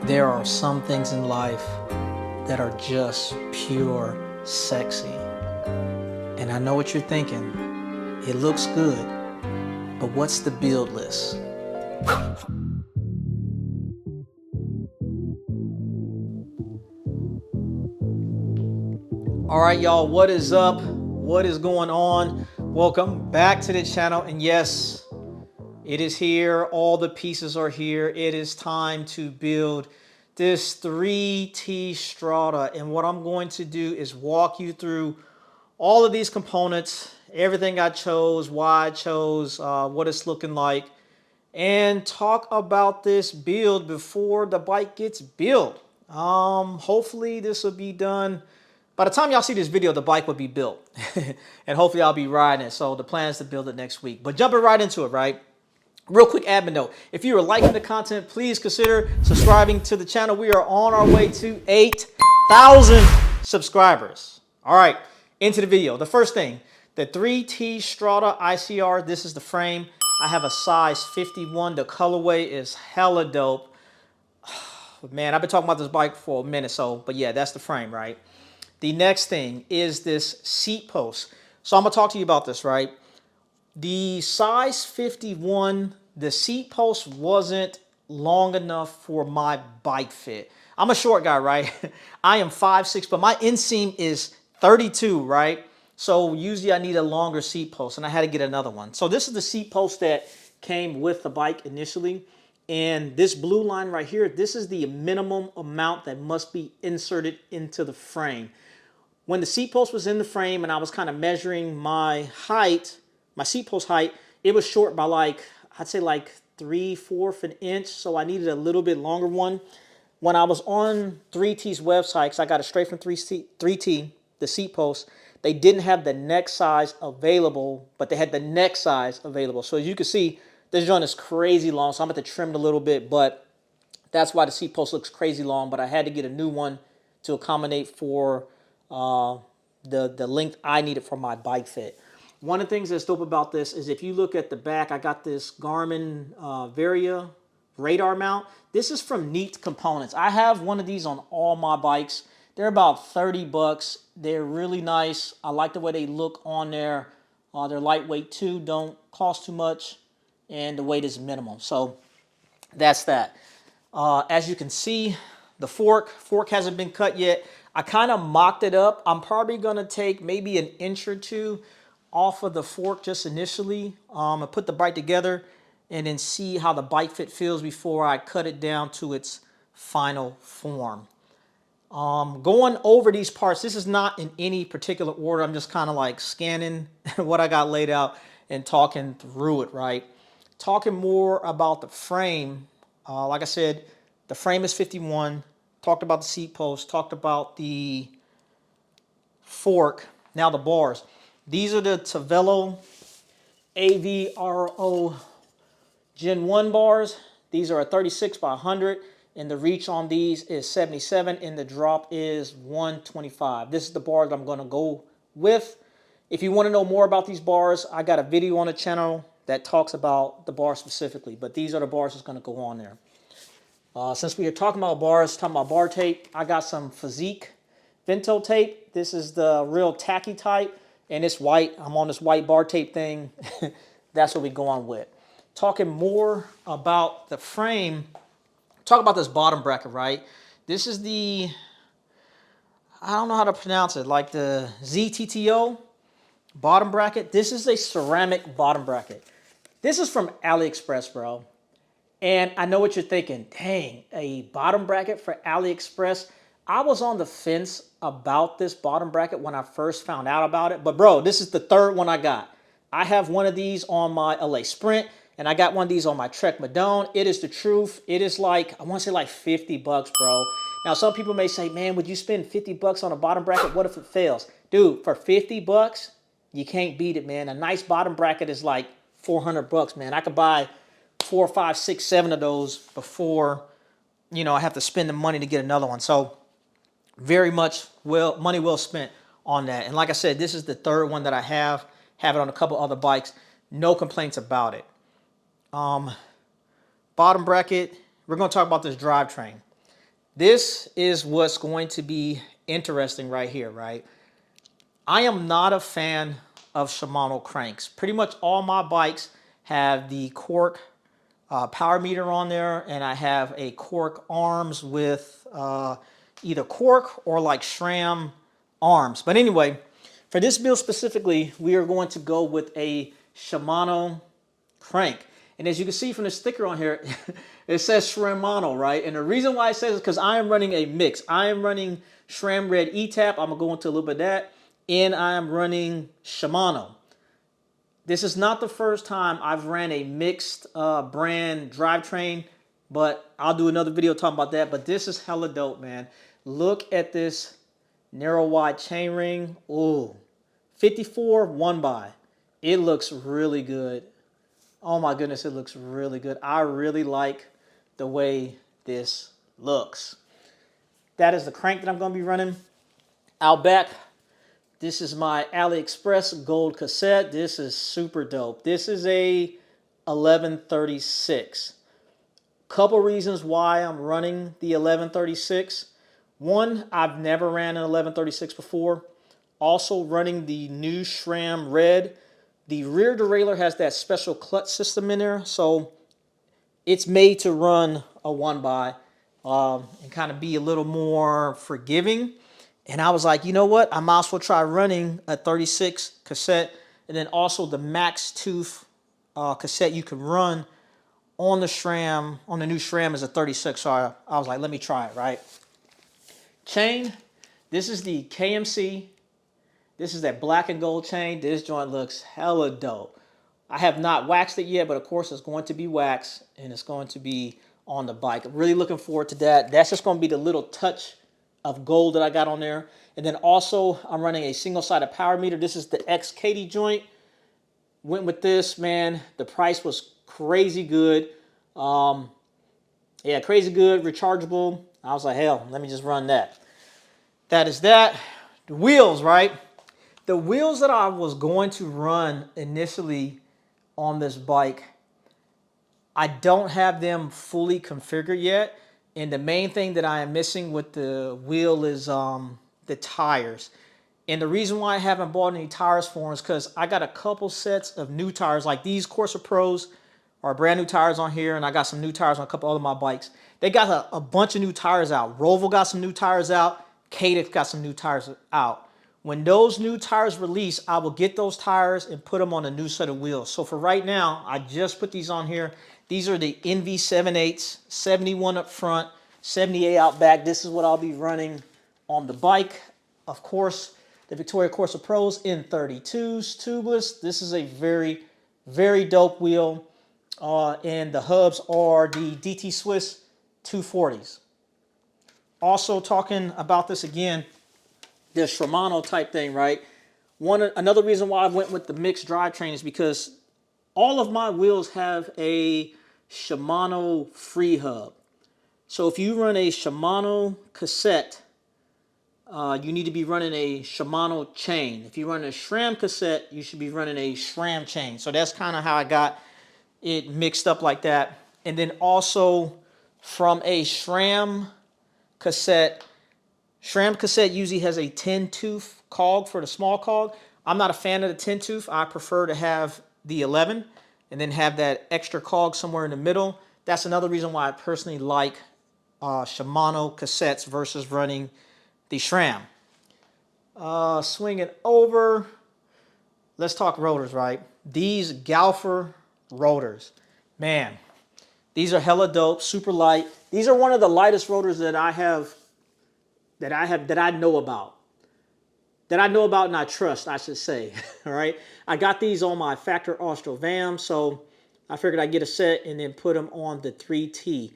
There are some things in life that are just pure sexy. And I know what you're thinking. It looks good, but what's the build list? All right, y'all, what is up? What is going on? Welcome back to the channel. And yes, it is here. All the pieces are here. It is time to build this 3T Strada. And what I'm going to do is walk you through all of these components, everything I chose, why I chose, what it's looking like, and talk about this build before the bike gets built. Hopefully this will be done. By the time y'all see this video, the bike will be built. And hopefully I'll be riding it. So the plan is to build it next week. But jumping right into it, right? Real quick admin note. If you are liking the content, please consider subscribing to the channel. We are on our way to 8,000 subscribers. All right, into the video. The first thing, the 3T Strada ICR. This is the frame. I have a size 51. The colorway is hella dope. Man, I've been talking about this bike for a minute, but yeah, that's the frame, right? The next thing is this seat post. So I'm gonna talk to you about this, right? The size 51, the seat post wasn't long enough for my bike fit. I'm a short guy, right? I am 5'6", but my inseam is 32, right? So usually I need a longer seat post, and I had to get another one. So this is the seat post that came with the bike initially. And this blue line right here, this is the minimum amount that must be inserted into the frame. When the seat post was in the frame and I was kind of measuring my height, my seat post height, it was short by I'd say 3/4 an inch. So I needed a little bit longer one. When I was on 3T's website, because I got it straight from 3T, the seat post, they didn't have the neck size available, but they had the neck size available. So as you can see, this joint is crazy long. So I'm going to trim it a little bit, but that's why the seat post looks crazy long. But I had to get a new one to accommodate for the length I needed for my bike fit. One of the things that's dope about this is if you look at the back, I got this Garmin Varia radar mount. This is from Neat Components. I have one of these on all my bikes. They're about 30 bucks. They're really nice. I like the way they look on there. They're lightweight too, don't cost too much, and the weight is minimal. So that's that. As you can see, the fork hasn't been cut yet. I kind of mocked it up. I'm probably going to take maybe an inch or two off of the fork just initially. And put the bike together and then see how the bike fit feels before I cut it down to its final form. Going over these parts, this is not in any particular order. I'm just kind of like scanning what I got laid out and talking through it, right? Talking more about the frame. Like I said, the frame is 51. Talked about the seat post, talked about the fork. Now the bars. These are the Tavello AVRO Gen 1 bars. These are a 36 by 100, and the reach on these is 77, and the drop is 125. This is the bar that I'm going to go with. If you want to know more about these bars, I got a video on the channel that talks about the bar specifically, but these are the bars that's going to go on there. Since we are talking about bars, talking about bar tape, I got some Physique Vento tape. This is the real tacky type, and it's white. I'm on this white bar tape thing. That's what we go on with. Talking more about the frame, talk about this bottom bracket, right? This is the, I don't know how to pronounce it, like the ZTTO bottom bracket. This is a ceramic bottom bracket. This is from AliExpress, bro. And I know what you're thinking. Dang, a bottom bracket for AliExpress. I was on the fence about this bottom bracket when I first found out about it. But bro, this is the third one I got. I have one of these on my LA Sprint, and I got one of these on my Trek Madone. It is the truth. It is I want to say 50 bucks, bro. Now, some people may say, man, would you spend 50 bucks on a bottom bracket? What if it fails? Dude, for 50 bucks, you can't beat it, man. A nice bottom bracket is like 400 bucks, man. I could buy 4, 5, 6, 7 of those before, I have to spend the money to get another one. So very much money well spent on that. And like I said, this is the third one that I have it on a couple other bikes. No complaints about it. Bottom bracket, we're going to talk about this drivetrain. This is what's going to be interesting right here, right? I am not a fan of Shimano cranks. Pretty much all my bikes have the cork power meter on there, and I have a cork arms with either cork or like SRAM arms. But anyway, for this build specifically, we are going to go with a Shimano crank. And as you can see from the sticker on here, it says Shimano, right? And the reason why it says is because I am running a mix. I am running SRAM Red E-Tap. I'm going to go into a little bit of that. And I am running Shimano. This is not the first time I've ran a mixed brand drivetrain, but I'll do another video talking about that. But this is hella dope, man. Look at this narrow wide chainring. Ooh, 54 1x. It looks really good. Oh my goodness, it looks really good. I really like the way this looks. That is the crank that I'm going to be running. Out back, this is my AliExpress gold cassette. This is super dope. This is a 1136. Couple reasons why I'm running the 1136. One, I've never ran an 1136 before. Also running the new SRAM Red. The rear derailleur has that special clutch system in there, so it's made to run a 1x and kind of be a little more forgiving. And I was like, you know what? I might as well try running a 36 cassette, and then also the max tooth cassette you can run on the SRAM, on the new SRAM is a 36. So I was like, let me try it, right? Chain, this is the KMC. This is that black and gold chain. This joint looks hella dope. I have not waxed it yet, but of course it's going to be waxed and it's going to be on the bike. I'm really looking forward to that. That's just going to be the little touch of gold that I got on there. And then also I'm running a single-sided power meter. This is the XKD joint. Went with this, man. The price was crazy good. Yeah, crazy good, rechargeable. I was like, hell, let me just run that. That is that. The wheels, right? The wheels that I was going to run initially on this bike, I don't have them fully configured yet. And the main thing that I am missing with the wheel is the tires. And the reason why I haven't bought any tires for them is because I got a couple sets of new tires. Like these Corsa Pros are brand new tires on here, and I got some new tires on a couple other my bikes. They got a bunch of new tires out. Roval got some new tires out. Cadix got some new tires out. When those new tires release, I will get those tires and put them on a new set of wheels. So for right now, I just put these on here. These are the NV78s, 71 up front, 78 out back. This is what I'll be running on the bike. Of course, the Victoria Corsa Pros N32s, tubeless. This is a very, very dope wheel. And the hubs are the DT Swiss 240s. Also talking about this again, the Shimano type thing, right? Another reason why I went with the mixed drivetrain is because all of my wheels have a Shimano Freehub. So if you run a Shimano cassette, you need to be running a Shimano chain. If you run a SRAM cassette, you should be running a SRAM chain. So that's kind of how I got it mixed up like that. And then also from a SRAM cassette usually has a 10-tooth cog for the small cog. I'm not a fan of the 10-tooth. I prefer to have the 11 and then have that extra cog somewhere in the middle. That's another reason why I personally like Shimano cassettes versus running the SRAM. Swing it over. Let's talk rotors, right? These Galfer rotors, man, these are hella dope, super light. These are one of the lightest rotors that I know about and I trust, I should say. All right, I got these on my Factor Austral Vam, so I figured I'd get a set and then put them on the 3T.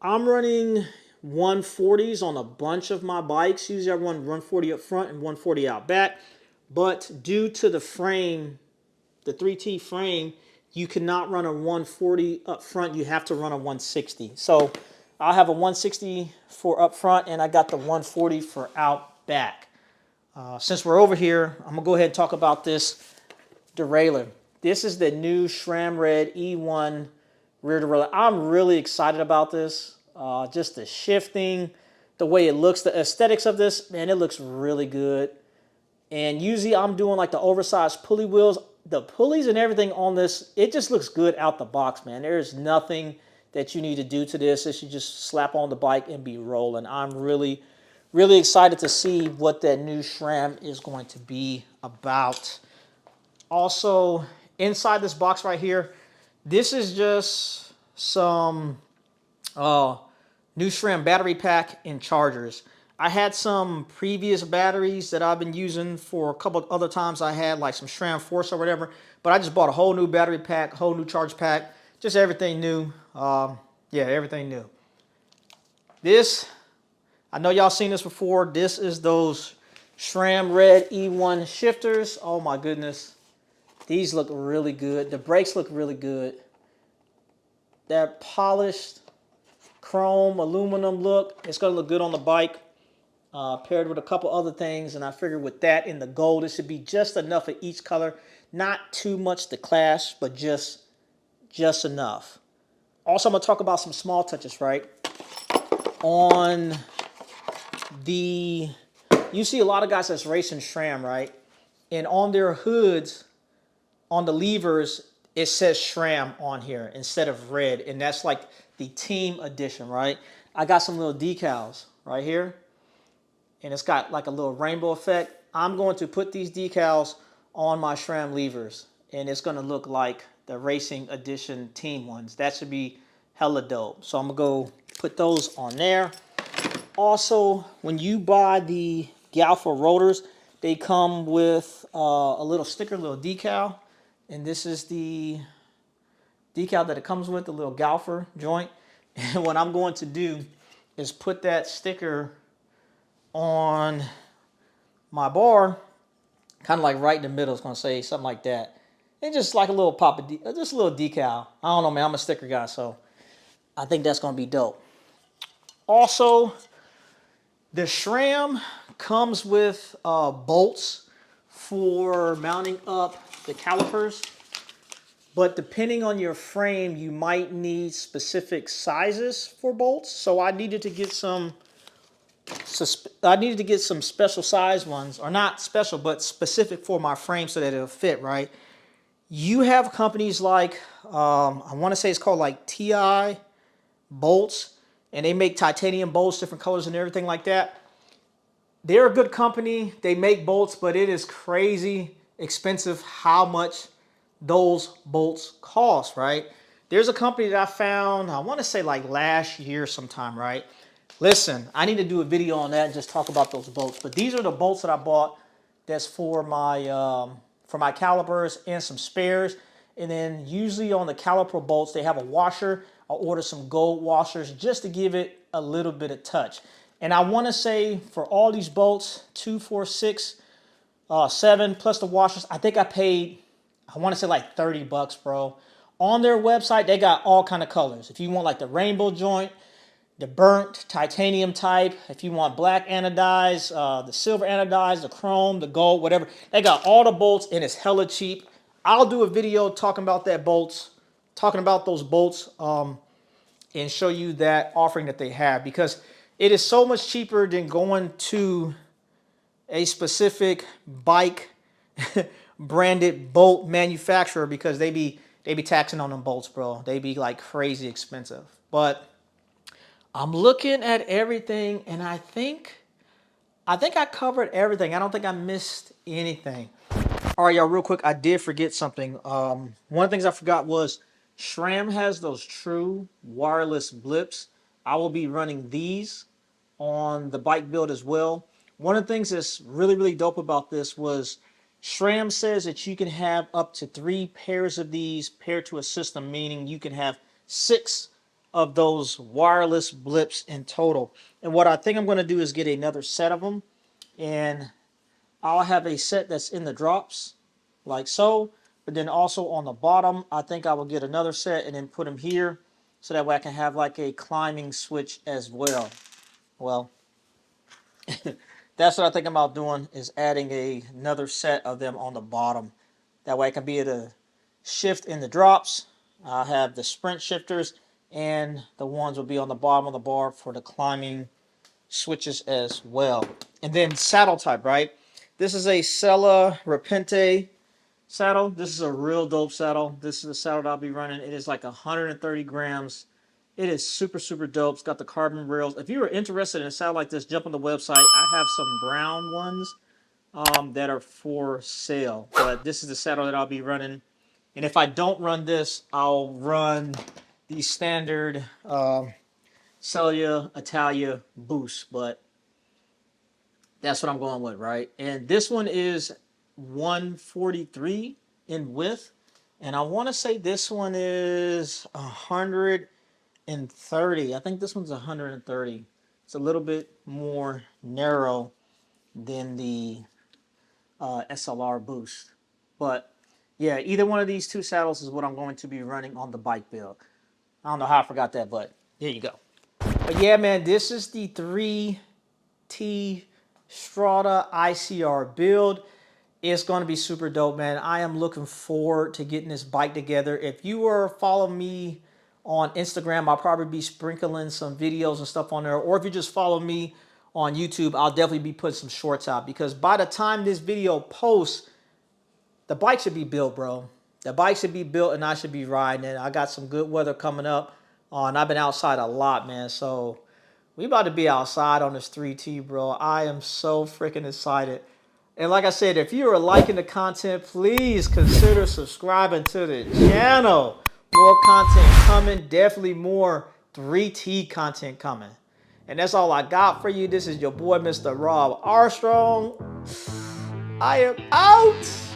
I'm running 140s on a bunch of my bikes. Usually I run 140 up front and 140 out back, but due to the frame, the 3T frame, you cannot run a 140 up front. You have to run a 160. So I'll have a 160 for up front, and I got the 140 for out back. Since we're over here, I'm going to go ahead and talk about this derailleur. This is the new SRAM Red E1 rear derailleur. I'm really excited about this. Just the shifting, the way it looks, the aesthetics of this, man, it looks really good. And usually I'm doing like the oversized pulley wheels. The pulleys and everything on this, it just looks good out the box, man. There's nothing that you need to do to this. It should just slap on the bike and be rolling. I'm really, really excited to see what that new SRAM is going to be about. Also, inside this box right here, this is just some new SRAM battery pack and chargers. I had some previous batteries that I've been using for a couple of other times. I had like some SRAM Force or whatever, but I just bought a whole new battery pack, whole new charge pack, just everything new. Yeah, everything new. This, I know y'all seen this before. This is those SRAM Red E1 shifters. Oh my goodness. These look really good. The brakes look really good. That polished chrome aluminum look, it's going to look good on the bike, paired with a couple other things. And I figured with that in the gold, it should be just enough of each color. Not too much to clash, but just enough. Also, I'm going to talk about some small touches, right? On the, you see a lot of guys that's racing SRAM, right? And on their hoods, on the levers, it says SRAM on here instead of red. And that's like the team edition, right? I got some little decals right here. And it's got like a little rainbow effect. I'm going to put these decals on my SRAM levers. And it's going to look like the racing edition team ones. That should be hella dope. So I'm going to go put those on there. Also, when you buy the Galfa rotors, they come with a little sticker, a little decal. And this is the decal that it comes with, the little Galfer joint. And what I'm going to do is put that sticker on my bar, kind of like right in the middle. It's going to say something like that. And just like a little pop of, just a little decal. I don't know, man. I'm a sticker guy, so I think that's going to be dope. Also, the SRAM comes with bolts for mounting up the calipers, but depending on your frame, you might need specific sizes for bolts. So I needed to get some special size ones, or not special, but specific for my frame so that it'll fit, right? You have companies like, I want to say it's called like TI bolts, and they make titanium bolts, different colors and everything like that. They're a good company. They make bolts, but it is crazy expensive how much those bolts cost, right? There's a company that I found, I want to say like last year sometime, right? Listen, I need to do a video on that and just talk about those bolts. But these are the bolts that I bought that's for my calipers and some spares. And then usually on the caliper bolts, they have a washer. I'll order some gold washers just to give it a little bit of touch. And I want to say for all these bolts, 2, 4, 6, 7 plus the washers, I think I paid, I want to say like 30 bucks, bro. On their website, they got all kind of colors. If you want like the rainbow joint, the burnt titanium type, if you want black anodized, the silver anodized, the chrome, the gold, whatever, they got all the bolts and it's hella cheap. I'll do a video talking about those bolts, and show you that offering that they have, because it is so much cheaper than going to a specific bike branded bolt manufacturer, because they be taxing on them bolts, bro. They be like crazy expensive. But I'm looking at everything, and I think I covered everything. I don't think I missed anything. All right, y'all, real quick, I did forget something. One of the things I forgot was SRAM has those true wireless blips. I will be running these on the bike build as well. One of the things that's really, really dope about this was SRAM says that you can have up to 3 pairs of these paired to a system, meaning you can have 6 of those wireless blips in total. And what I think I'm going to do is get another set of them, and I'll have a set that's in the drops, like so. But then also on the bottom, I think I will get another set and then put them here, so that way I can have like a climbing switch as well. Well, that's what I think about doing, is adding another set of them on the bottom. That way I can be able to shift in the drops. I'll have the sprint shifters and the ones will be on the bottom of the bar for the climbing switches as well. And then saddle type, right? This is a Sella Repente saddle. This is a real dope saddle. This is the saddle that I'll be running. It is like 130 grams. It is super, super dope. It's got the carbon rails. If you are interested in a saddle like this, jump on the website. I have some brown ones that are for sale. But this is the saddle that I'll be running. And if I don't run this, I'll run the standard Celia Italia Boost. But that's what I'm going with, right? And this one is 143 in width. And I want to say this one is 130. I think this one's 130. It's a little bit more narrow than the SLR Boost. But yeah, either one of these two saddles is what I'm going to be running on the bike build. I don't know how I forgot that, but there you go. But yeah, man, this is the 3T Strada ICR build. It's going to be super dope, man. I am looking forward to getting this bike together. If you are following me on Instagram, I'll probably be sprinkling some videos and stuff on there. Or if you just follow me on YouTube, I'll definitely be putting some shorts out. Because by the time this video posts, the bike should be built, bro. The bike should be built and I should be riding it. I got some good weather coming up. And I've been outside a lot, man. So we about to be outside on this 3T, bro. I am so freaking excited. And like I said, if you are liking the content, please consider subscribing to the channel. More content coming. Definitely more 3T content coming. And that's all I got for you. This is your boy, Mr. Rob Armstrong. I am out.